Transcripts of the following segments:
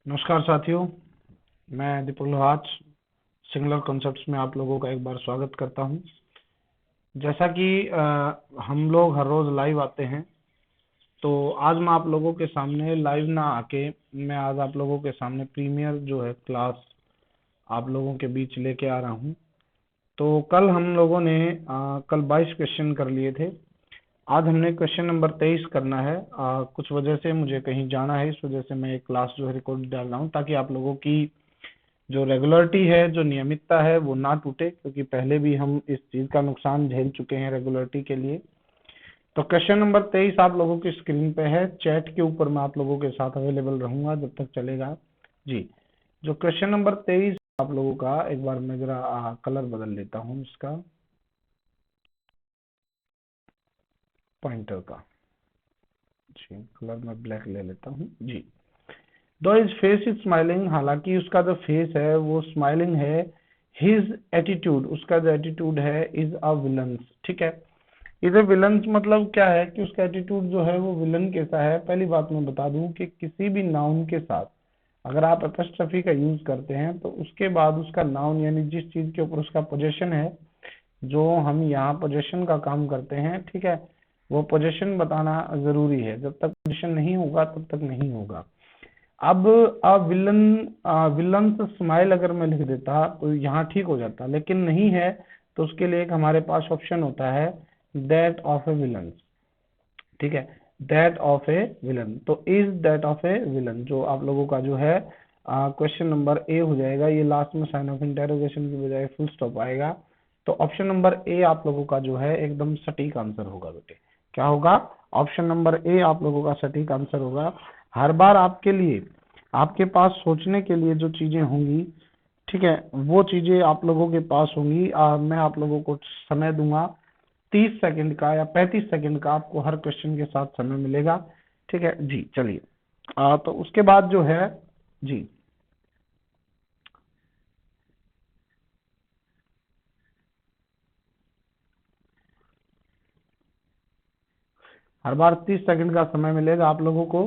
नमस्कार साथियों, मैं दीपक लोहाच सिंगुलर कॉन्सेप्ट्स में आप लोगों का एक बार स्वागत करता हूं। जैसा कि हम लोग हर रोज लाइव आते हैं, तो आज मैं आप लोगों के सामने लाइव ना आके मैं आज आप लोगों के सामने प्रीमियर जो है क्लास आप लोगों के बीच लेके आ रहा हूं। तो कल हम लोगों ने कल 22 क्वेश्चन कर लिए थे। आज हमने क्वेश्चन नंबर 23 करना है। कुछ वजह से मुझे कहीं जाना है, इस वजह से मैं एक क्लास जो है रिकॉर्ड डाल रहा हूँ, ताकि आप लोगों की जो रेगुलरिटी है, जो नियमितता है, वो ना टूटे, क्योंकि पहले भी हम इस चीज का नुकसान झेल चुके हैं रेगुलरिटी के लिए। तो क्वेश्चन नंबर 23 आप लोगों की स्क्रीन पे है। चैट के ऊपर मैं आप लोगों के साथ अवेलेबल रहूंगा जब तक चलेगा जी। जो क्वेश्चन नंबर 23 आप लोगों का, एक बार मैं जरा कलर बदल लेता हूँ इसका, पॉइंटर का जी, कलर मैं ब्लैक ले लेता हूँ जी। दो हिज फेस इज स्माइलिंग, हालांकि उसका जो फेस है वो स्माइलिंग है। हिज एटीट्यूड, उसका जो एटीट्यूड है, इज अ विलन्स। ठीक है, इधर विलन्स मतलब क्या है कि उसका एटीट्यूड जो है वो विलन कैसा है। पहली बात मैं बता दूं कि किसी भी नाउन के साथ अगर आप एपस्ट्रफी का यूज करते हैं तो उसके बाद उसका नाउन यानी जिस चीज के ऊपर उसका पोजेशन है, जो हम यहाँ पोजेशन का काम करते हैं, ठीक है, वो पोजेशन बताना जरूरी है। जब तक पोजेशन नहीं होगा तब तक नहीं होगा। अब विलन विलन्स स्माइल अगर मैं लिख देता तो यहाँ ठीक हो जाता, लेकिन नहीं है। तो उसके लिए एक हमारे पास ऑप्शन होता है, दैट ऑफ ए विलन। ठीक है, दैट ऑफ ए विलन। तो is that of A villain जो आप लोगों का जो है क्वेश्चन नंबर ए हो जाएगा। ये लास्ट में साइन ऑफ इंटेरोगेशन की बजाय फुल स्टॉप आएगा। तो ऑप्शन नंबर ए आप लोगों का जो है एकदम सटीक आंसर होगा बेटे। क्या होगा? ऑप्शन नंबर ए आप लोगों का सटीक आंसर होगा। हर बार आपके लिए, आपके पास सोचने के लिए जो चीजें होंगी, ठीक है, वो चीजें आप लोगों के पास होंगी। मैं आप लोगों को समय दूंगा 30 सेकंड का या 35 सेकंड का, आपको हर क्वेश्चन के साथ समय मिलेगा। ठीक है जी, चलिए। तो उसके बाद जो है जी, हर बार 30 सेकंड का समय मिलेगा आप लोगों को।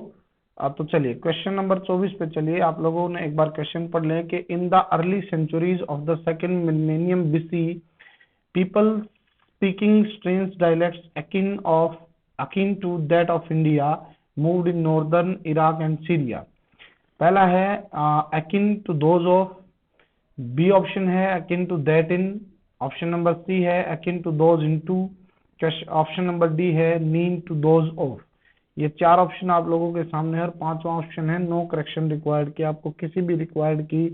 तो चलिए क्वेश्चन नंबर 24 पे चलिए। आप लोगों ने एक बार क्वेश्चन पढ़ लें कि in the early centuries of the second millennium BC, people speaking strange dialects akin to that of India moved in northern Iraq and Syria। पहला है akin to those of, B option है akin to that in, option number C है akin to those into, option number D है mean to those of। ये चार option आप लोगों के सामने है और पांचवा ऑप्शन है नो करेक्शन रिक्वायर्ड, कि आपको किसी भी रिक्वायर्ड की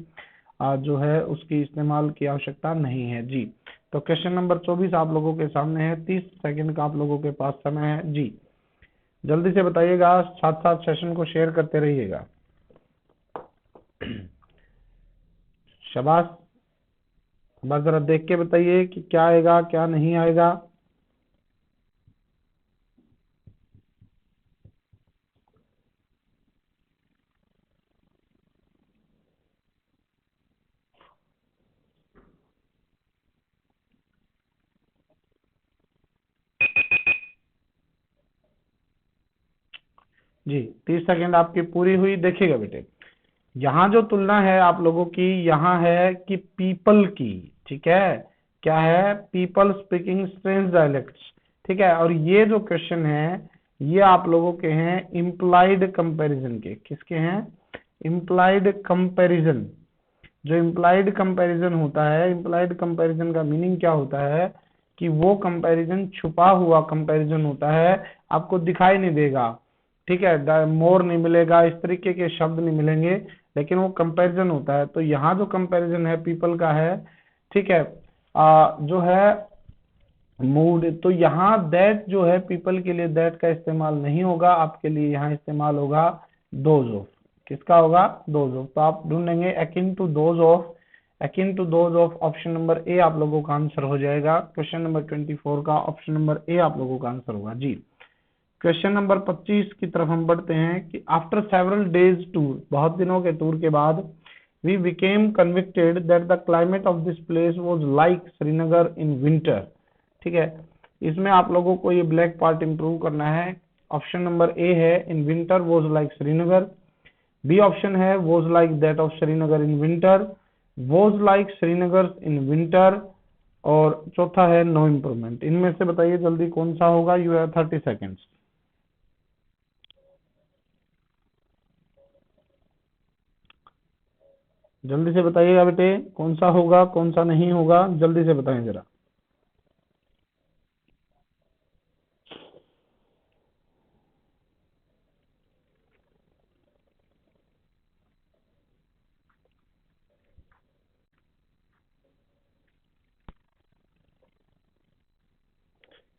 जो है उसकी इस्तेमाल की आवश्यकता नहीं है जी। तो क्वेश्चन नंबर 24 आप लोगों के सामने है। 30 सेकंड का आप लोगों के पास समय है जी। जल्दी से बताइएगा, साथ साथ सेशन को शेयर करते रहिएगा। शाबाश, बस जरा देख के बताइए कि क्या आएगा क्या नहीं आएगा। जी, 30 सेकंड आपकी पूरी हुई। देखिएगा बेटे, यहाँ जो तुलना है आप लोगों की, यहाँ है कि पीपल की। ठीक है, क्या है? People speaking strange dialects. ठीक है, और ये जो क्वेश्चन है ये आप लोगों के हैं इम्प्लाइड कंपैरिजन के। किसके हैं? Implied comparison. जो इम्प्लाइड कंपैरिजन होता है, इम्प्लाइड कंपैरिजन का मीनिंग क्या होता है कि वो कंपैरिजन छुपा हुआ कंपैरिजन होता है, आपको दिखाई नहीं देगा। ठीक है, मोर नहीं मिलेगा, इस तरीके के शब्द नहीं मिलेंगे, लेकिन वो कंपैरिजन होता है। तो यहाँ जो कंपैरिजन है पीपल का है, ठीक है, जो है मूड। तो यहाँ दैट जो है पीपल के लिए दैट का इस्तेमाल नहीं होगा, आपके लिए यहाँ इस्तेमाल होगा दोज ऑफ। किसका होगा? Those of. तो आप ढूंढेंगे akin to those of, akin to those of. Option number A आप लोगों का आंसर हो जाएगा। क्वेश्चन नंबर 24 का ऑप्शन नंबर ए आप लोगों का आंसर होगा जी। क्वेश्चन नंबर 25 की तरफ हम बढ़ते हैं कि आफ्टर सेवरल डेज टूर, बहुत दिनों के टूर के बाद, we became convicted that the climate of this place was like Srinagar in winter. ठीक है, इसमें आप लोगों को ये ब्लैक पार्ट इंप्रूव करना है। ऑप्शन नंबर ए है in winter was like Srinagar, B option है was like that of Srinagar in winter, was like Srinagar in winter, और चौथा है नो इम्प्रूवमेंट। इनमें से बताइए जल्दी कौन सा होगा। You have 30 seconds. जल्दी से बताइएगा बेटे, कौन सा होगा कौन सा नहीं होगा, जल्दी से बताएं जरा।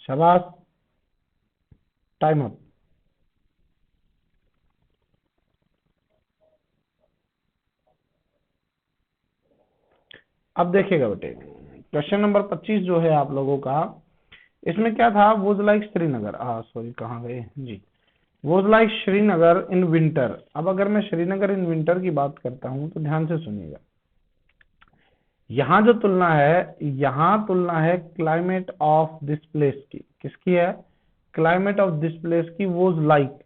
शाबाश, टाइम अप। अब देखिएगा बेटे, क्वेश्चन नंबर 25 जो है आप लोगों का, इसमें क्या था, वॉज लाइक श्रीनगर, सॉरी कहाँ गए जी, was like Srinagar in winter. अब अगर मैं श्रीनगर इन विंटर की बात करता हूं तो ध्यान से सुनिएगा, यहाँ जो तुलना है, यहाँ तुलना है क्लाइमेट ऑफ दिस प्लेस की, किसकी है, क्लाइमेट ऑफ दिस प्लेस की, वॉज लाइक,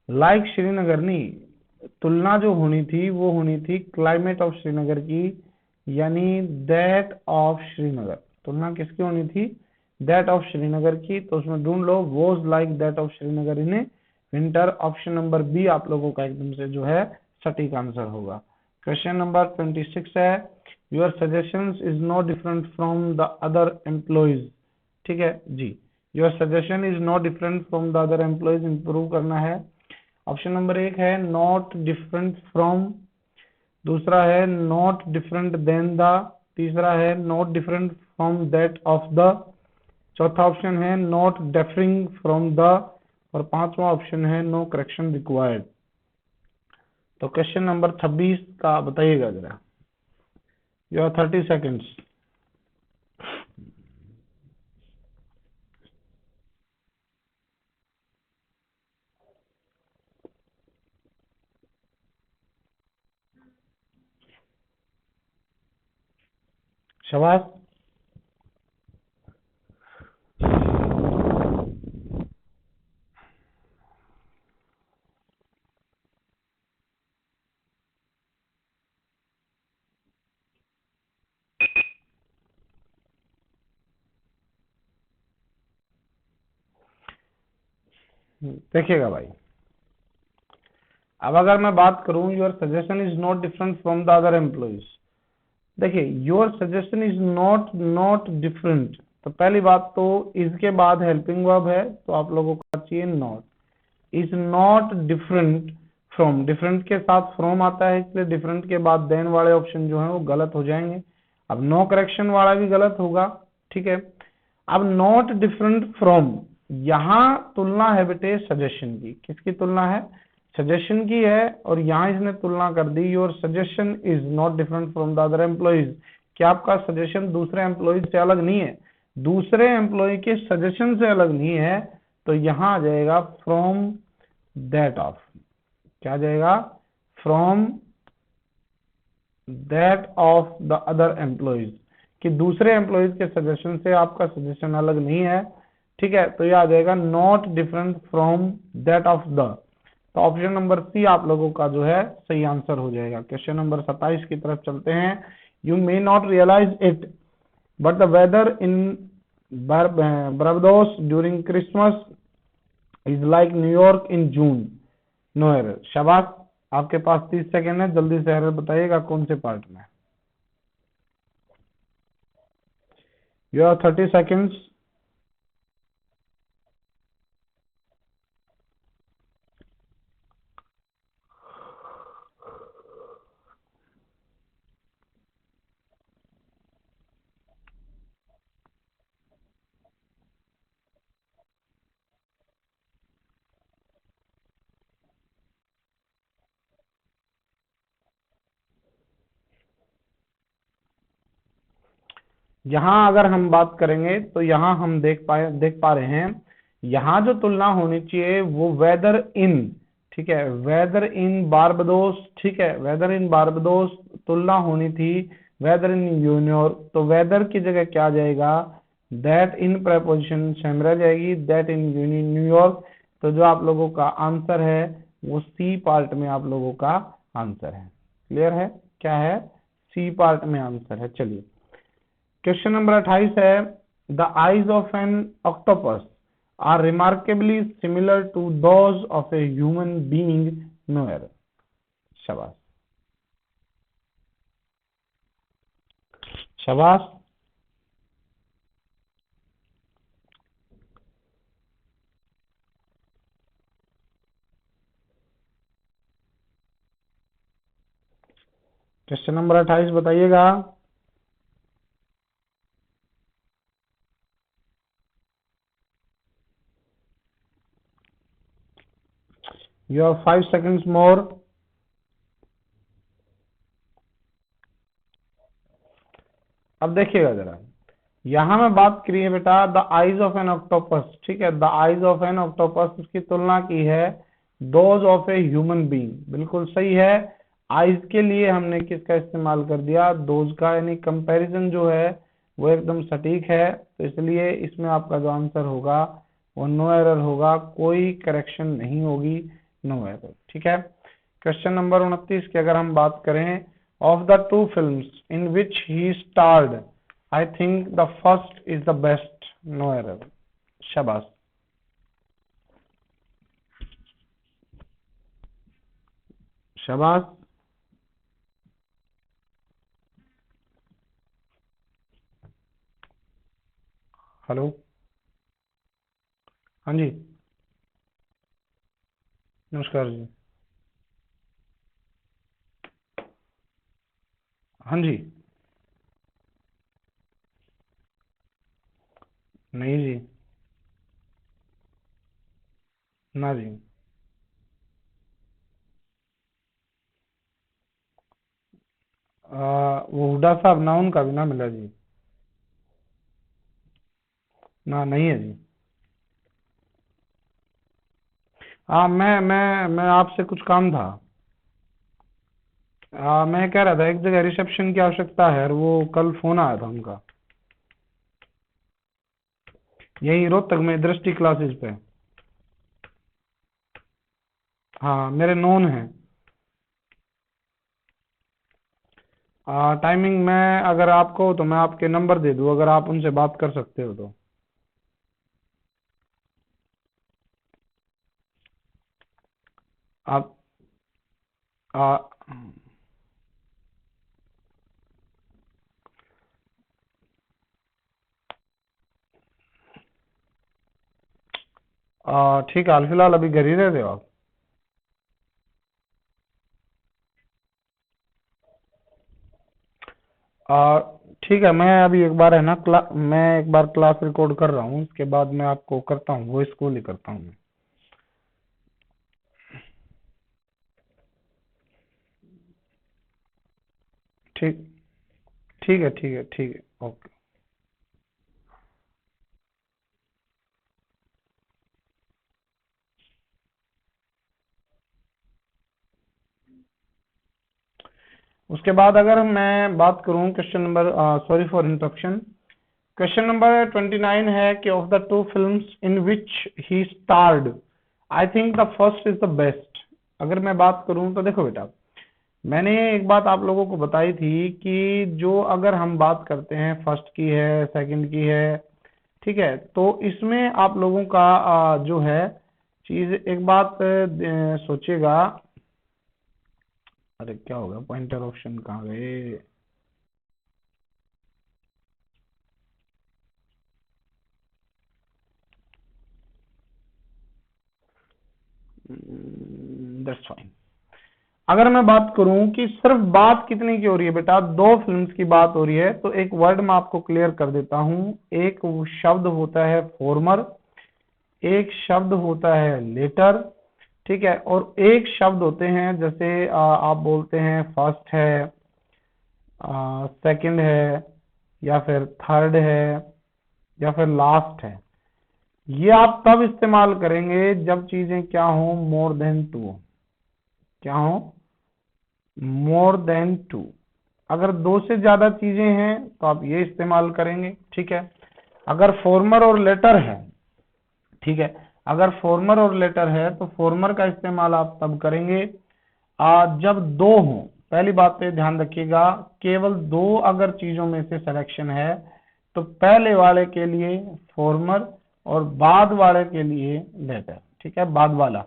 लाइक श्रीनगर नहीं, तुलना जो होनी थी वो होनी थी क्लाइमेट ऑफ श्रीनगर की, यानी दैट ऑफ श्रीनगर। तुलना किसकी होनी थी, दैट ऑफ श्रीनगर की। तो उसमें ढूंढ लो was like that of Srinagar in winter. Option number B आप लोगों का एकदम से जो है सटीक आंसर होगा। क्वेश्चन नंबर 26 है, your suggestions is not different from the other employees. ठीक है जी, your suggestion is not different from the other employees, improve करना है। ऑप्शन नंबर 1 है नॉट डिफरेंट फ्रॉम, दूसरा है नॉट डिफरेंट देन द, तीसरा है not different from that of the, चौथा ऑप्शन है नॉट डिफरिंग फ्रॉम द, और पांचवा ऑप्शन है नो करेक्शन रिक्वायर्ड। तो क्वेश्चन नंबर 26 का बताइएगा जरा। You are 30 seconds. शाबाश, देखिएगा भाई, अब अगर मैं बात करूं your suggestion is not different from the other employees, देखिए your suggestion is not not different, तो पहली बात तो इसके बाद हेल्पिंग वर्ब है तो आप लोगों को चाहिए not, is not different from, different के साथ फ्रॉम आता है इसलिए डिफरेंट के बाद देन वाले ऑप्शन जो है वो गलत हो जाएंगे। अब नो करेक्शन वाला भी गलत होगा, ठीक है। अब नॉट डिफरेंट फ्रॉम, यहाँ तुलना है बेटे सजेशन की, किसकी तुलना है, सजेशन की है, और यहाँ इसने तुलना कर दी your suggestion is not different from the other employees, क्या आपका सजेशन दूसरे एम्प्लॉइज से अलग नहीं है, दूसरे एम्प्लॉय के सजेशन से अलग नहीं है, तो यहाँ आ जाएगा फ्रॉम दैट ऑफ, क्या आ जाएगा, from that of the other employees, कि दूसरे एम्प्लॉइज के सजेशन से आपका सजेशन अलग नहीं है, ठीक है। तो ये आ जाएगा not different from that of the, तो ऑप्शन नंबर सी आप लोगों का जो है सही आंसर हो जाएगा। क्वेश्चन नंबर 27 की तरफ चलते हैं। You may not realise it but the weather in Barbados during Christmas is like New York in June, no error. शाबाश, आपके पास 30 सेकेंड है, जल्दी से एरर बताइएगा कौन से पार्ट में। You are 30 seconds. यहाँ अगर हम बात करेंगे तो यहाँ हम देख पा रहे हैं, यहाँ जो तुलना होनी चाहिए वो वेदर इन, ठीक है, वेदर इन बारबाडोस, ठीक है, वेदर इन बारबाडोस तुलना होनी थी वेदर इन न्यूयॉर्क, तो वेदर की जगह क्या आ जाएगा, दैट इन प्रेपोजिशन सेम रह जाएगी, दैट इन न्यूयॉर्क। तो जो आप लोगों का आंसर है वो सी पार्ट में आप लोगों का आंसर है। क्लियर है, क्या है, सी पार्ट में आंसर है। चलिए क्वेश्चन नंबर 28 है, the eyes of an octopus are remarkably similar to those of a human being, no error. शाबाश शाबाश। क्वेश्चन नंबर 28 बताइएगा। You have 5 seconds more. अब देखिएगा जरा, यहां में बात करिए बेटा the eyes of an octopus, ठीक है, the eyes of an octopus, उसकी तुलना की है those of a human being, बिल्कुल सही है। आईज के लिए हमने किसका इस्तेमाल कर दिया, दोज का, यानी कंपैरिजन जो है वो एकदम सटीक है, तो इसलिए इसमें आपका जो आंसर होगा वो नो एरर होगा, कोई करेक्शन नहीं होगी, नो एरर, ठीक है। क्वेश्चन नंबर 29 की अगर हम बात करें, of the two films in which he starred I think the first is the best, no error. शाबाश शाबाश। हेलो, हाँ जी, नमस्कार जी, हाँ जी, नहीं जी, ना जी, वो हुडा साहब ना, उनका भी ना मिला जी, ना नहीं है जी। हाँ मैं आपसे कुछ काम था। मैं कह रहा था एक जगह रिसेप्शन की आवश्यकता है और वो कल फोन आया था उनका, यही रोहतक में दृष्टि क्लासेस पे। हाँ मेरे नोन है। टाइमिंग मैं अगर आपको तो मैं आपके नंबर दे दूँ, अगर आप उनसे बात कर सकते हो तो। आप आ, ठीक है, हाल फिलहाल अभी घर ही रहते हो आप? आ, ठीक है, मैं अभी एक बार है ना मैं एक बार क्लास रिकॉर्ड कर रहा हूँ, उसके बाद मैं आपको करता हूँ, वॉइस कॉल ही करता हूँ मैं। ठीक, ठीक है, ठीक है, ठीक है, ओके। उसके बाद अगर मैं बात करूं question number, sorry for interruption, question number 29 है कि of the two films in which he starred I think the first is the best. अगर मैं बात करूं तो देखो बेटा, मैंने एक बात आप लोगों को बताई थी कि जो अगर हम बात करते हैं फर्स्ट की है, सेकंड की है, ठीक है, तो इसमें आप लोगों का जो है चीज, एक बात सोचिएगा। अरे क्या होगा, पॉइंटर ऑप्शन कहाँ गए? That's fine. अगर मैं बात करूं कि सिर्फ बात कितनी की हो रही है बेटा, दो फिल्म्स की बात हो रही है, तो एक वर्ड मैं आपको क्लियर कर देता हूं। एक शब्द होता है फॉर्मर, एक शब्द होता है लेटर, ठीक है, और एक शब्द होते हैं जैसे आप बोलते हैं फर्स्ट है, सेकंड है, या फिर थर्ड है, या फिर लास्ट है। ये आप तब इस्तेमाल करेंगे जब चीजें क्या हो, मोर देन टू, क्या हो, मोर देन टू। अगर दो से ज्यादा चीजें हैं तो आप ये इस्तेमाल करेंगे, ठीक है। अगर फॉर्मर और लेटर है, ठीक है, अगर फॉर्मर और लेटर है तो फॉर्मर का इस्तेमाल आप तब करेंगे जब दो हों, पहली बात पे ध्यान रखिएगा, केवल दो अगर चीजों में से सिलेक्शन है तो पहले वाले के लिए फॉर्मर और बाद वाले के लिए लेटर। ठीक है, बाद वाला,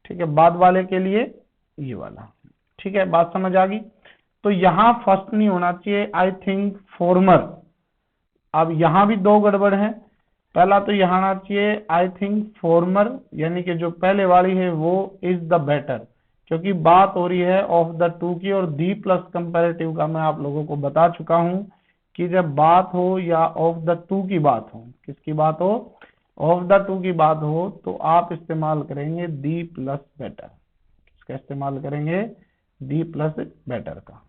ठीक है, बाद वाले के लिए ये वाला। ठीक है, बात समझ आ गई। तो यहां फर्स्ट नहीं होना चाहिए, आई थिंक फॉर्मर। अब यहां भी दो गड़बड़ है। पहला तो यहां आना चाहिए आई थिंक फॉर्मर, यानी कि जो पहले वाली है वो इज द बेटर, क्योंकि बात हो रही है ऑफ द टू की। और दी प्लस कंपैरेटिव का मैं आप लोगों को बता चुका हूं कि जब बात हो या ऑफ द टू की बात हो, किसकी बात हो, ऑफ द टू की बात हो, तो आप इस्तेमाल करेंगे दी प्लस बेटर। किसका इस्तेमाल करेंगे, दी प्लस बेटर का।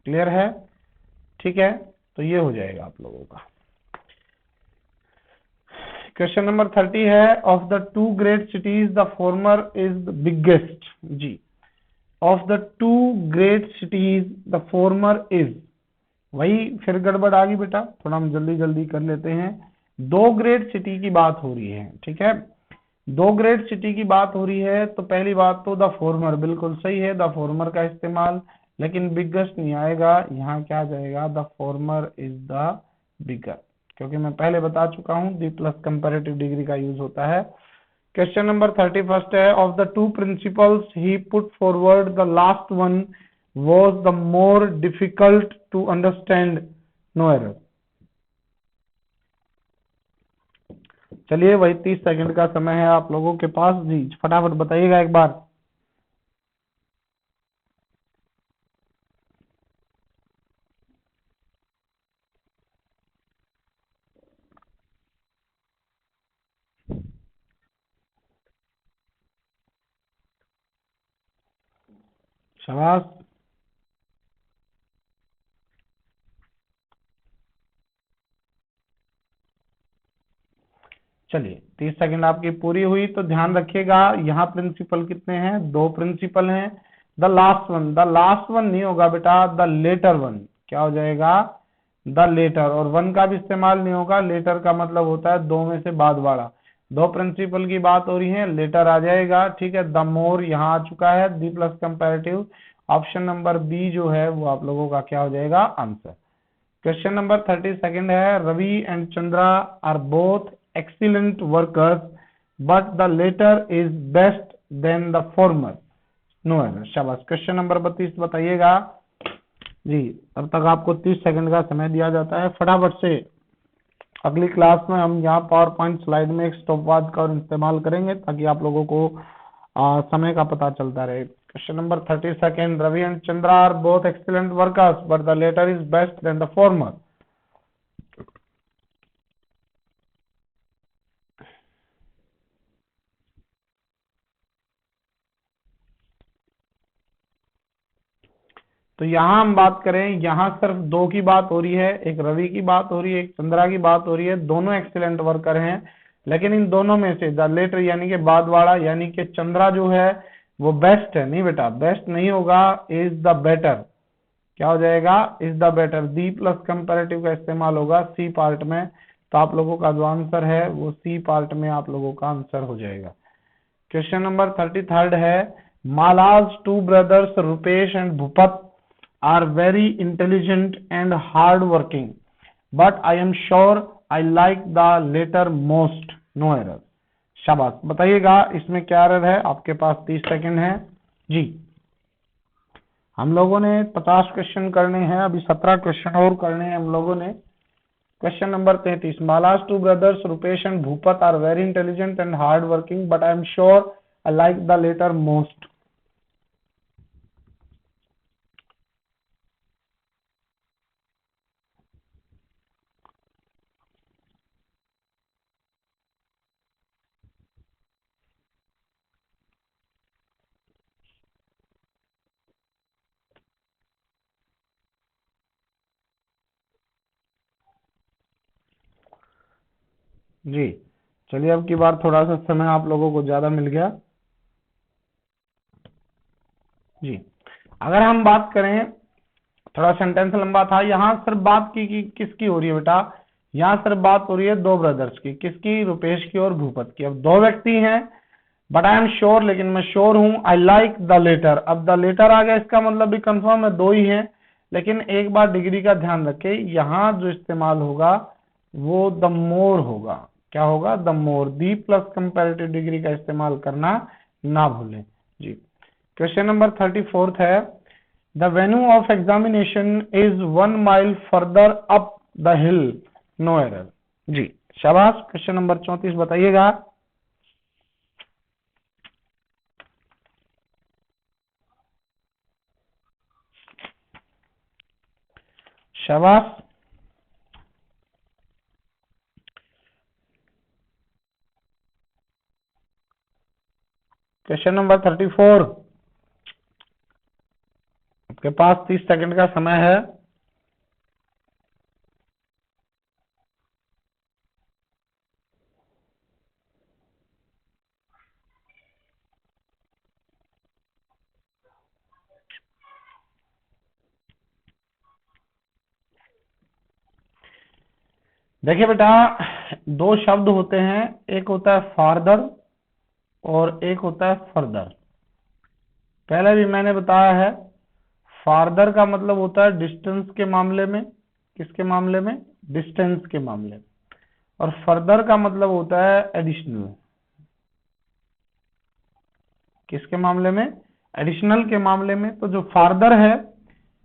क्लियर है? ठीक है, तो ये हो जाएगा आप लोगों का। क्वेश्चन नंबर 30 है, of the two great cities the former is the biggest. जी, of the two great cities the former is, वही फिर गड़बड़ आ गई बेटा, थोड़ा हम जल्दी जल्दी कर लेते हैं। दो ग्रेट सिटी की बात हो रही है, ठीक है, दो ग्रेट सिटी की बात हो रही है, तो पहली बात तो द फॉर्मर बिल्कुल सही है, द फॉर्मर का इस्तेमाल, लेकिन बिगेस्ट नहीं आएगा, यहाँ क्या आ जाएगा, the former is the bigger, क्योंकि मैं पहले बता चुका हूं दी प्लस कंपैरेटिव डिग्री का यूज होता है। क्वेश्चन नंबर 31 है, of the to principles he put forward the last one was the more difficult to understand, no error। चलिए, वही 30 सेकंड का समय है आप लोगों के पास। जी, फटाफट बताइएगा एक बार। शाबाश। चलिए, 30 सेकंड आपकी पूरी हुई, तो ध्यान रखिएगा यहाँ प्रिंसिपल कितने हैं, दो प्रिंसिपल हैं। द लास्ट वन नहीं होगा बेटा, द लेटर वन। क्या हो जाएगा, द लेटर, और वन का भी इस्तेमाल नहीं होगा, लेटर का मतलब होता है दो में से बाद वाला। दो प्रिंसिपल की बात हो रही है, लेटर आ जाएगा। ठीक है, द मोर यहाँ आ चुका है, the plus comparative. Option number B जो है वो आप लोगों का क्या हो जाएगा, आंसर। क्वेश्चन नंबर 32 है, Ravi and Chandra are both excellent workers but the later is best than the former, no error। शाबाश। क्वेश्चन नंबर 32 बताइएगा जी, तब तक आपको 30 सेकंड का समय दिया जाता है, फटाफट से। अगली क्लास में हम यहाँ पावर पॉइंट स्लाइड में एक स्टॉपवॉच का इस्तेमाल करेंगे ताकि आप लोगों को समय का पता चलता रहे। Question number 32, Ravi and Chandra are both excellent workers but the latter is best than the former. तो यहाँ हम बात करें, यहाँ सिर्फ दो की बात हो रही है, एक रवि की बात हो रही है, एक चंद्रा की बात हो रही है, दोनों एक्सीलेंट वर्कर हैं, लेकिन इन दोनों में से द लेटर यानी कि बाद वाला, यानी कि चंद्रा जो है वो बेस्ट है। नहीं बेटा, बेस्ट नहीं होगा, इज द बेटर। क्या हो जाएगा, is the better. The plus comparative का इस्तेमाल होगा सी पार्ट में, तो आप लोगों का जो आंसर है वो सी पार्ट में आप लोगों का आंसर हो जाएगा। क्वेश्चन नंबर 33 है, Mala's two brothers Rupesh and Bhupat are very intelligent and hard working but I am sure I like the later most, no error। शाबाश। बताइएगा इसमें क्या एरर है, आपके पास 30 सेकंड है जी। हम लोगों ने 50 क्वेश्चन करने हैं, अभी 17 क्वेश्चन और करने हैं हम लोगों ने। Question number 33, Mala's two brothers Rupesh and Bhupat are very intelligent and hard working but I am sure I like the latter most. जी, चलिए, अब की बार थोड़ा सा समय आप लोगों को ज्यादा मिल गया जी। अगर हम बात करें, थोड़ा सेंटेंस लंबा था, यहाँ सिर्फ बात की किसकी हो रही है बेटा, यहाँ सिर्फ बात हो रही है दो ब्रदर्स की, किसकी, रुपेश की और भूपत की। अब दो व्यक्ति हैं, बट आई एम श्योर, लेकिन मैं श्योर हूं। आई लाइक द लेटर, अब द लेटर आ गया, इसका मतलब भी कंफर्म है, दो ही है। लेकिन एक बार डिग्री का ध्यान रखें, यहां जो इस्तेमाल होगा वो द मोर होगा। क्या होगा? The more. The plus comparative degree का इस्तेमाल करना ना भूलें जी। क्वेश्चन नंबर 34 है, the venue of examination is 1 mile further up the hill, no error जी। शाबाश। क्वेश्चन नंबर 34 बताइएगा। शाबाश। क्वेश्चन नंबर 34, आपके पास 30 सेकंड का समय है। देखिए बेटा, दो शब्द होते हैं, एक होता है फार्दर और एक होता है फर्दर। पहले भी मैंने बताया है, फार्दर का मतलब होता है डिस्टेंस के मामले में। किसके मामले में? डिस्टेंस के मामले में। और फर्दर का मतलब होता है एडिशनल। किसके मामले में? एडिशनल के मामले में। तो जो फार्दर है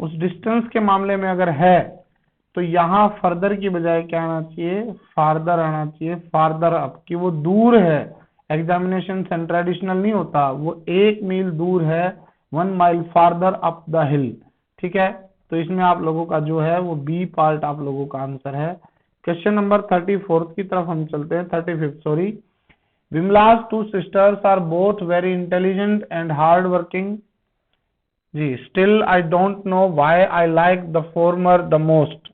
उस डिस्टेंस के मामले में अगर है तो यहाँ फर्दर की बजाय क्या आना चाहिए? फार्दर आना चाहिए। फार्दर अप, कि वो दूर है। एग्जामिनेशन सेंटर एडिशनल नहीं होता, वो 1 मील दूर है, 1 माइल फार्दर अप द हिल। ठीक है, तो इसमें आप लोगों का जो है वो बी पार्ट आप लोगों का आंसर है। क्वेश्चन नंबर 34 की तरफ हम चलते हैं, 35 sorry. Vimala's two sisters are both very intelligent and hard working जी। Still I don't know why I like the former the most.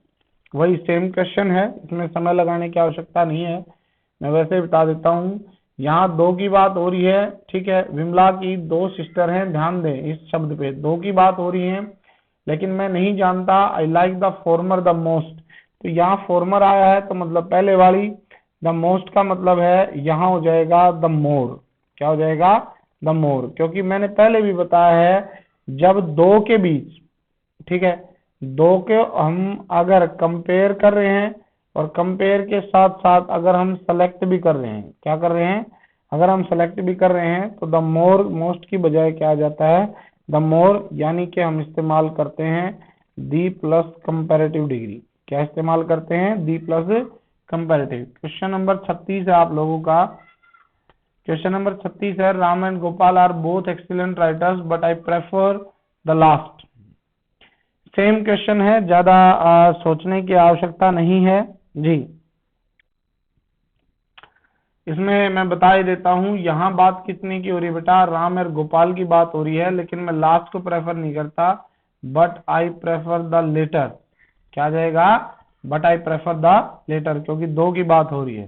वही सेम क्वेश्चन है, इसमें समय लगाने की आवश्यकता नहीं है, मैं वैसे ही बता देता हूँ। यहाँ दो की बात हो रही है, ठीक है। विमला की दो सिस्टर हैं, ध्यान दें इस शब्द पे, दो की बात हो रही है। लेकिन मैं नहीं जानता आई like the former the most, तो यहाँ फॉर्मर आया है तो मतलब पहले वाली, द मोस्ट का मतलब है यहाँ हो जाएगा द मोर। क्या हो जाएगा? The more. क्योंकि मैंने पहले भी बताया है, जब दो के बीच, ठीक है, दो के हम अगर कंपेयर कर रहे हैं और कंपेयर के साथ साथ अगर हम सेलेक्ट भी कर रहे हैं, क्या कर रहे हैं? अगर हम सेलेक्ट भी कर रहे हैं तो द मोर मोस्ट की बजाय क्या आ जाता है? द मोर, यानी कि हम इस्तेमाल करते हैं दी प्लस कंपैरेटिव डिग्री। क्या इस्तेमाल करते हैं? The plus comparative. Question number 36 है आप लोगों का। क्वेश्चन नंबर 36 है, Ram and Gopal are both excellent writers but I prefer the last. Same question है, ज्यादा सोचने की आवश्यकता नहीं है जी। इसमें मैं बता ही देता हूं, यहाँ बात कितने की हो रही है बेटा? राम और गोपाल की बात हो रही है, लेकिन मैं लास्ट को प्रेफर नहीं करता, but I prefer the latter. क्या जाएगा? But I prefer the latter, क्योंकि दो की बात हो रही है।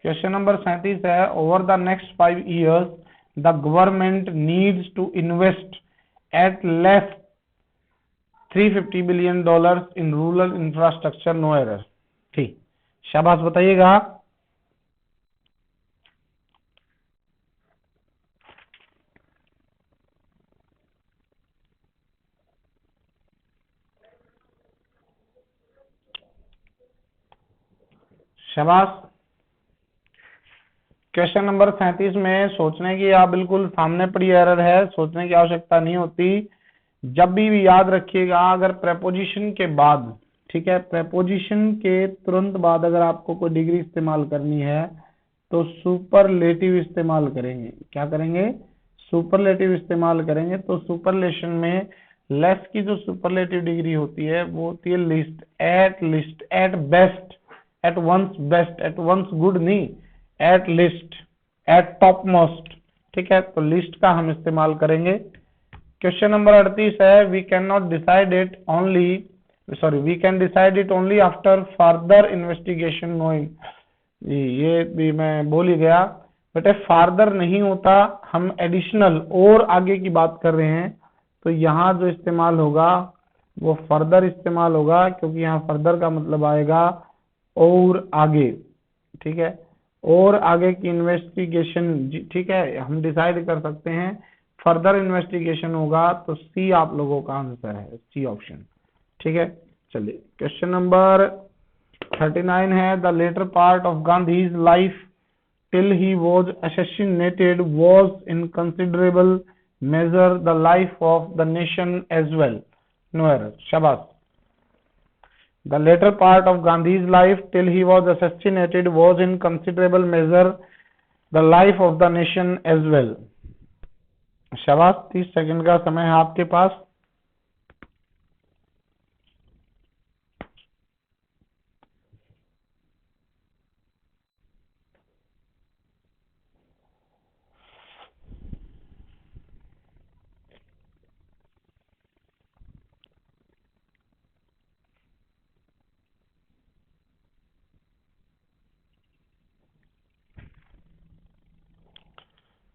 क्वेश्चन नंबर 37 है, over the next 5 years the government needs to invest at less $350 billion in rural infrastructure, no error. ठीक, शाबाश बताइएगा। शाबाश। क्वेश्चन नंबर 37 में सोचने की आप बिल्कुल सामने पड़ी एरर है, सोचने की आवश्यकता नहीं होती। जब भी याद रखिएगा, अगर प्रेपोजिशन के बाद, ठीक है, प्रेपोजिशन के तुरंत बाद अगर आपको कोई डिग्री इस्तेमाल करनी है तो सुपरलेटिव इस्तेमाल करेंगे। क्या करेंगे? सुपरलेटिव इस्तेमाल करेंगे। तो सुपरलेशन में लेस की जो सुपरलेटिव डिग्री होती है वो होती है least, at best, at once best, at once good नहीं, at least, at top most. ठीक है, तो लिस्ट का हम इस्तेमाल करेंगे। क्वेश्चन नंबर 38 है, we can not decide it only, sorry, we can decide it only after further investigation knowing. ये भी मैं बोल ही गया बेटे, फार्दर नहीं होता, हम एडिशनल और आगे की बात कर रहे हैं, तो यहाँ जो इस्तेमाल होगा वो फर्दर इस्तेमाल होगा, क्योंकि यहाँ फर्दर का मतलब आएगा और आगे। ठीक है, और आगे की इन्वेस्टिगेशन, ठीक है, हम डिसाइड कर सकते हैं, फर्दर इन्वेस्टिगेशन होगा, तो सी आप लोगों का आंसर है, सी ऑप्शन, ठीक है। चलिए क्वेश्चन नंबर 39 है, the latter part of Gandhi's life till he was assassinated was in considerable measure the life of the nation as well. No error. Shabas. The later part of Gandhi's life till he was assassinated was in considerable measure the life of the nation as well. शाबाश, 30 second का समय है आपके पास।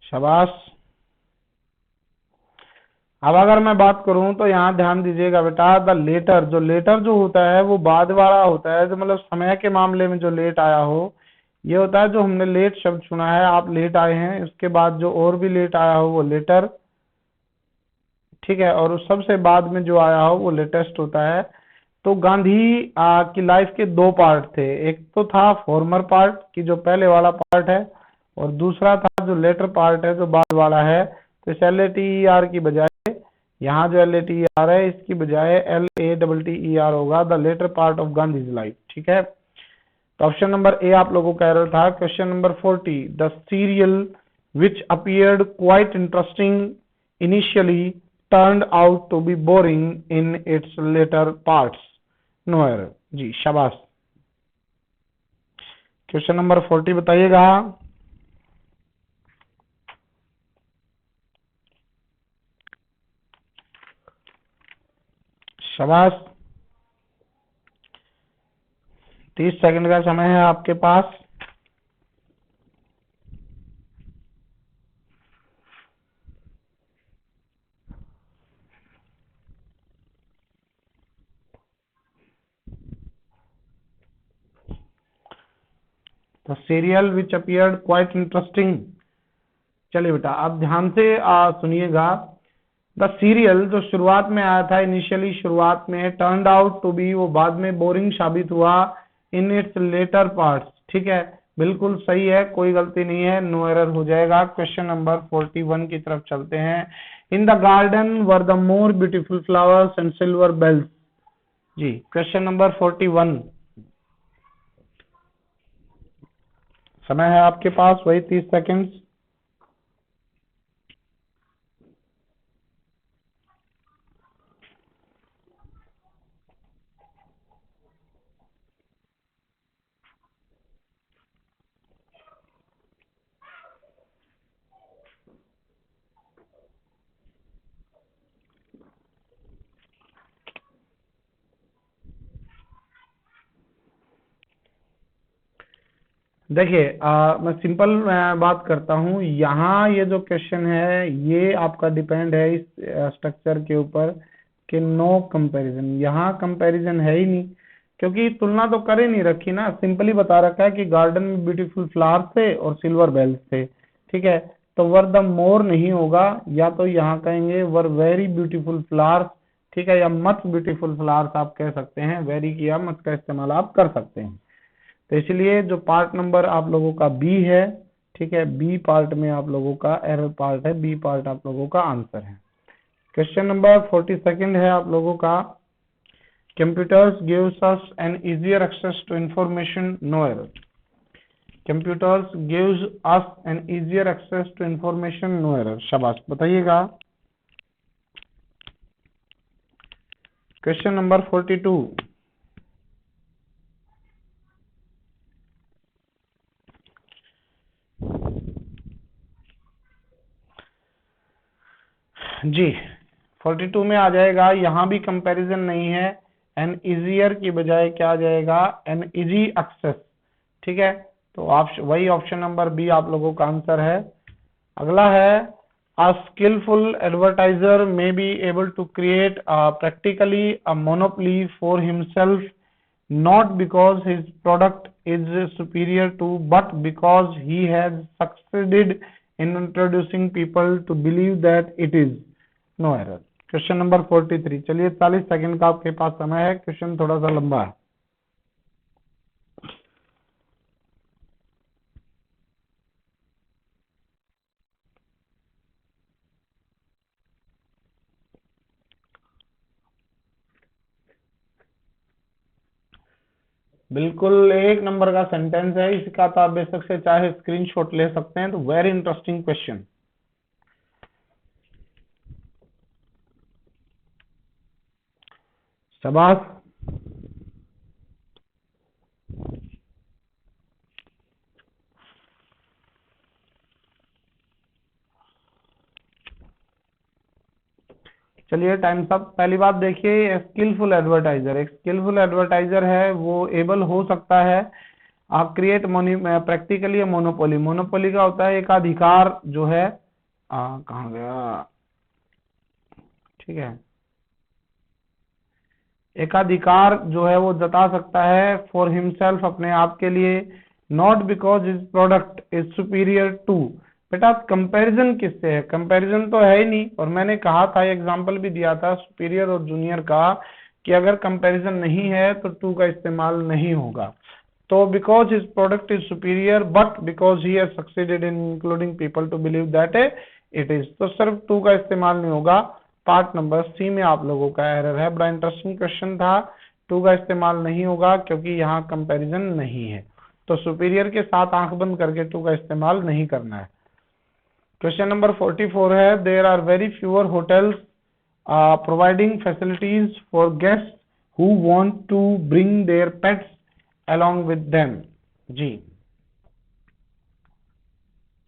शाबाश। अब अगर मैं बात करूं तो यहाँ ध्यान दीजिएगा बेटा, द लेटर, जो लेटर जो होता है वो बाद वाला होता है, जो मतलब समय के मामले में जो लेट आया हो, ये होता है जो हमने लेट शब्द सुना है, आप लेट आए हैं, उसके बाद जो और भी लेट आया हो वो लेटर, ठीक है, और उस सबसे बाद में जो आया हो वो लेटेस्ट होता है। तो गांधी की लाइफ के दो पार्ट थे, एक तो था फॉर्मर पार्ट की जो पहले वाला पार्ट है, और दूसरा था जो लेटर पार्ट है जो बाद वाला है। तो इस LATER की बजाय यहाँ जो LATER है इसकी बजाय LATTER होगा, the latter part of Gandhi's life, ठीक है। तो ऑप्शन नंबर ए आप लोगों का एरर था। Question number 40, the serial which appeared quite interesting initially turned out to be boring in its later parts. No error. जी शाबाश। क्वेश्चन नंबर 40 बताइएगा। शाबाश, 30 सेकंड का समय है आपके पास। The serial which appeared quite interesting. चलिए बेटा आप ध्यान से सुनिएगा। द सीरियल जो शुरुआत में आया था, इनिशियली शुरुआत में, टर्न्ड आउट टू बी, वो बाद में बोरिंग साबित हुआ, इन इट्स लेटर पार्ट्स, ठीक है, बिल्कुल सही है, कोई गलती नहीं है, नो एरर हो जाएगा। क्वेश्चन नंबर 41 की तरफ चलते हैं। In the garden were the more beautiful flowers and silver bells. जी क्वेश्चन नंबर 41, समय है आपके पास वही 30 सेकेंड। देखिए मैं सिंपल बात करता हूँ, यहाँ ये जो क्वेश्चन है ये आपका डिपेंड है इस स्ट्रक्चर के ऊपर कि नो कंपैरिजन, यहाँ कंपैरिजन है ही नहीं, क्योंकि तुलना तो कर ही नहीं रखी ना, सिंपली बता रखा है कि गार्डन में ब्यूटीफुल फ्लावर्स थे और सिल्वर बेल्स थे, ठीक है। तो वर द मोर नहीं होगा, या तो यहाँ कहेंगे वर वेरी ब्यूटीफुल फ्लावर्स, ठीक है, या मच ब्यूटीफुल फ्लावर्स आप कह सकते हैं, वेरी की या मच का इस्तेमाल आप कर सकते हैं। तो इसलिए जो पार्ट नंबर आप लोगों का बी है, ठीक है, बी पार्ट में आप लोगों का एरर पार्ट है, बी पार्ट आप लोगों का आंसर है। क्वेश्चन नंबर 42 है आप लोगों का। Computers gives us an easier access to information, no error. Computers gives us an easier access to information, no error. शाबाश, बताइएगा। क्वेश्चन नंबर 42, जी 42 में आ जाएगा, यहाँ भी कंपैरिजन नहीं है, एन इजियर की बजाय क्या आ जाएगा, एन इजी एक्सेस, ठीक है। तो वही ऑप्शन नंबर बी आप लोगों का आंसर है। अगला है, a skilful advertiser may be able to create practically a monopoly for himself not because his product is superior to, but because he has succeeded in introducing people to believe that it is. No error. Question number 43। चलिए 40 second का आपके पास समय है, question थोड़ा सा लंबा है। बिल्कुल एक नंबर का सेंटेंस है, इसका तो आप बेशक से चाहे स्क्रीनशॉट ले सकते हैं। तो वेरी इंटरेस्टिंग क्वेश्चन। शाबाश। चलिए टाइम सब। पहली बात देखिए, स्किलफुल एडवर्टाइजर, एक स्किलफुल एडवर्टाइजर है वो एबल हो सकता है क्रिएट प्रैक्टिकली मोनोपोली। मोनोपोली का होता है एक अधिकार जो है, कहाँ गया, ठीक है, एकाधिकार जो है वो जता सकता है फॉर हिमसेल्फ, अपने आप के लिए। Not because his product is superior to. बेटा कंपैरिजन किससे है? कंपैरिजन तो है ही नहीं। और मैंने कहा था, एग्जांपल भी दिया था सुपीरियर और जूनियर का, कि अगर कंपैरिजन नहीं है तो टू का इस्तेमाल नहीं होगा। तो because his product is superior but because he has succeeded in including people to believe that it is, तो सिर्फ टू का इस्तेमाल नहीं होगा। पार्ट नंबर सी में आप लोगों का एरर है। बड़ा इंटरेस्टिंग क्वेश्चन था। टू का इस्तेमाल नहीं होगा क्योंकि यहाँ कंपैरिजन नहीं है। तो सुपीरियर के साथ आंख बंद करके टू का इस्तेमाल नहीं करना है। क्वेश्चन नंबर 44 है, there are very fewer hotels providing facilities for guest who want to bring their pets along with them। जी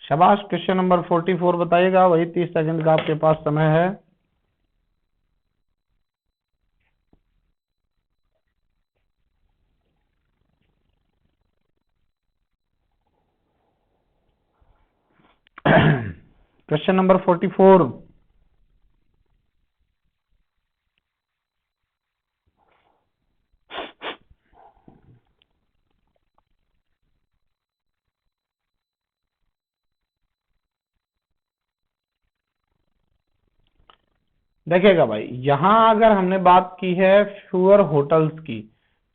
शाबाश। क्वेश्चन नंबर 44 बताइएगा। वही 30 सेकंड का आपके पास समय है। Question number 44। देखिएगा भाई, यहां अगर हमने बात की है फ्यूअर होटल्स की,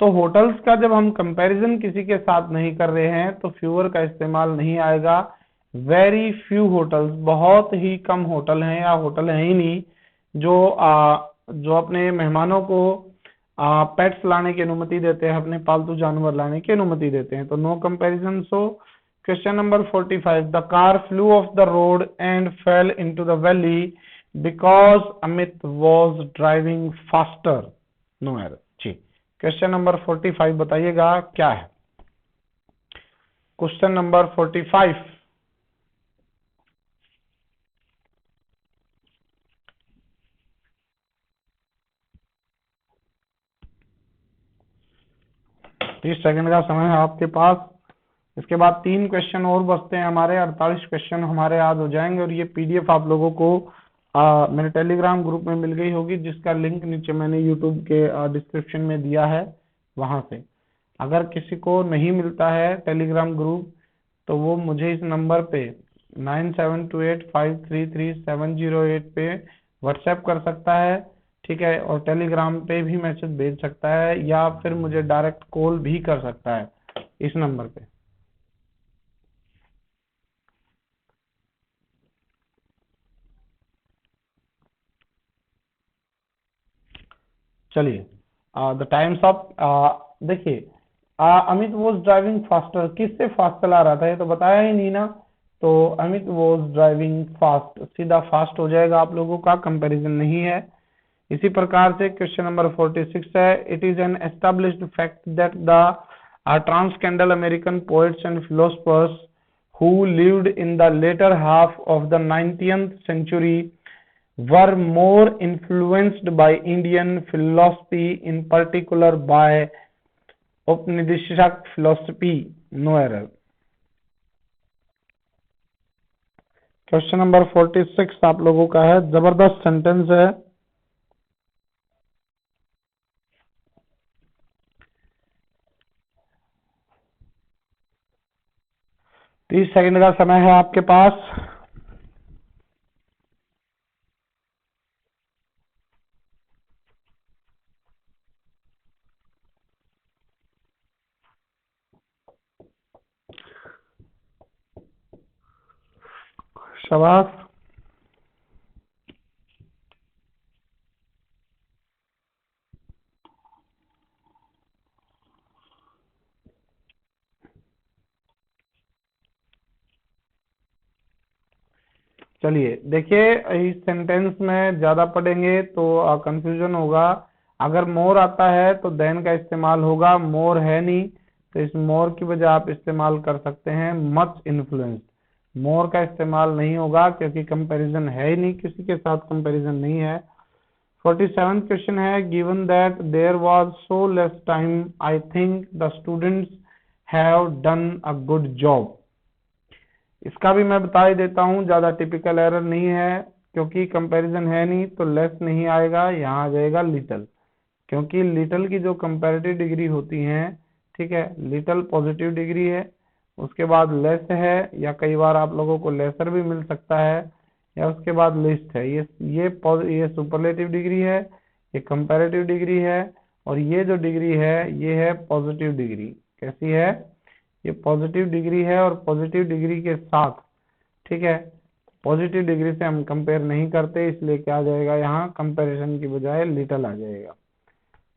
तो होटल्स का जब हम कंपैरिजन किसी के साथ नहीं कर रहे हैं तो फ्यूअर का इस्तेमाल नहीं आएगा। वेरी फ्यू होटल्स, बहुत ही कम होटल हैं या होटल हैं ही नहीं जो अपने मेहमानों को पेट्स लाने की अनुमति देते हैं, अपने पालतू जानवर लाने की अनुमति देते हैं। तो no comparison. So question number 45, the car flew off the road and fell into the valley because Amit was driving faster। No error. जी क्वेश्चन नंबर 45 बताइएगा क्या है? Question number 45। तीस सेकंड का समय है आपके पास। इसके बाद 3 क्वेश्चन और बचते हैं हमारे, 48 क्वेश्चन हमारे आज हो जाएंगे। और ये पीडीएफ आप लोगों को मेरे टेलीग्राम ग्रुप में मिल गई होगी, जिसका लिंक नीचे मैंने यूट्यूब के डिस्क्रिप्शन में दिया है, वहां से। अगर किसी को नहीं मिलता है टेलीग्राम ग्रुप तो वो मुझे इस नंबर पे 9728533708 पे व्हाट्सएप कर सकता है, ठीक है। और टेलीग्राम पे भी मैसेज भेज सकता है या फिर मुझे डायरेक्ट कॉल भी कर सकता है इस नंबर पे। चलिए द टाइम्स ऑफ, देखिए अमित वॉज ड्राइविंग फास्टर, किससे फास्ट चला रहा था? ये तो बताया ही नहीं ना। तो अमित वॉज ड्राइविंग फास्ट, सीधा फास्ट हो जाएगा आप लोगों का, कंपैरिजन नहीं है। इसी प्रकार से क्वेश्चन नंबर 46 है, it is an established fact that the transcendental American poets and philosophers who lived in the later half of the 19th century were more influenced by Indian philosophy, in particular by Upanishadic philosophy। No error। Question number 46 आप लोगों का है, जबरदस्त sentence है। 30 second का समय है आपके पास। शाबाश। चलिए देखिए, इस सेंटेंस में ज्यादा पढ़ेंगे तो कंफ्यूजन होगा। अगर मोर आता है तो देन का इस्तेमाल होगा, मोर है नहीं तो इस मोर की वजह आप इस्तेमाल कर सकते हैं मच इन्फ्लुएंस। मोर का इस्तेमाल नहीं होगा क्योंकि कंपैरिजन है ही नहीं, किसी के साथ कंपैरिजन नहीं है। 47 क्वेश्चन है, given that there was so less time I think the students have done a good job. इसका भी मैं बता ही देता हूं, ज्यादा टिपिकल एरर नहीं है क्योंकि कंपैरिजन है नहीं तो लेस नहीं आएगा, यहाँ आ जाएगा लिटल। क्योंकि लिटल की जो कंपैरेटिव डिग्री होती है, ठीक है, लिटल पॉजिटिव डिग्री है, उसके बाद लेस है, या कई बार आप लोगों को लेसर भी मिल सकता है, या उसके बाद लिस्ट है। ये सुपरलेटिव डिग्री है, ये कंपैरेटिव डिग्री है, और ये जो डिग्री है ये है पॉजिटिव डिग्री। कैसी है? ये पॉजिटिव डिग्री है, और पॉजिटिव डिग्री के साथ, ठीक है, पॉजिटिव डिग्री से हम कंपेयर नहीं करते, इसलिए क्या आ जाएगा यहाँ, कंपैरिजन की बजाय लिटल आ जाएगा।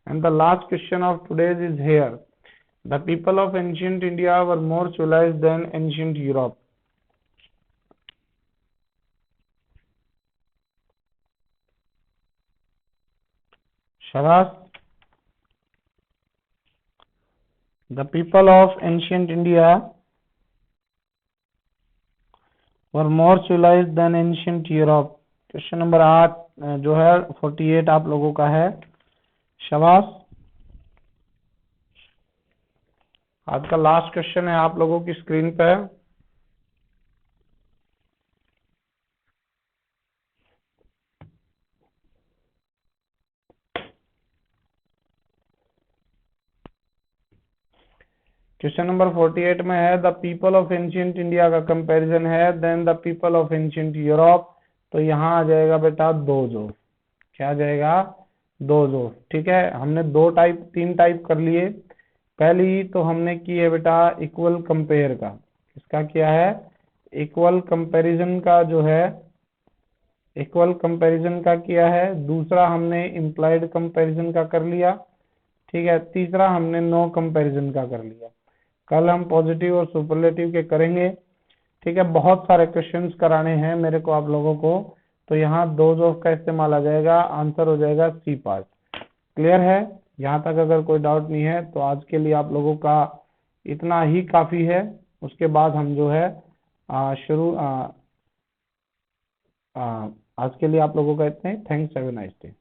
And the last question of today's is here, the people of ancient India were more civilized than ancient Europe. शाबाश। The people of ancient India were more civilized than ancient Europe. Question number 8 जो है 48 आप लोगों का है। शाबाश। आज का लास्ट क्वेश्चन है आप लोगों की स्क्रीन पे। क्वेश्चन नंबर 48 में है, the people of ancient India का कंपैरिजन है than the people of ancient Europe. तो यहाँ आ जाएगा बेटा दोज ऑफ। क्या आ जाएगा? Those of. ठीक है, हमने तीन टाइप कर लिए। पहली तो हमने की है बेटा इक्वल कंपेयर का। किसका किया है? इक्वल कंपैरिजन का जो है, इक्वल कंपैरिजन का किया है। दूसरा हमने इम्प्लाइड कंपैरिजन का कर लिया। ठीक है, तीसरा हमने नो कंपैरिजन का कर लिया। कल हम पॉजिटिव और सुपरलेटिव के करेंगे। ठीक है, बहुत सारे क्वेश्चंस कराने हैं मेरे को आप लोगों को, तो यहाँ दोज ऑफ का इस्तेमाल आ जाएगा, आंसर हो जाएगा सी पार्ट। क्लियर है? यहाँ तक अगर कोई डाउट नहीं है तो आज के लिए आप लोगों का इतना ही काफी है। उसके बाद हम जो है शुरू आज के लिए आप लोगों का इतना ही। Thanks, have a nice day.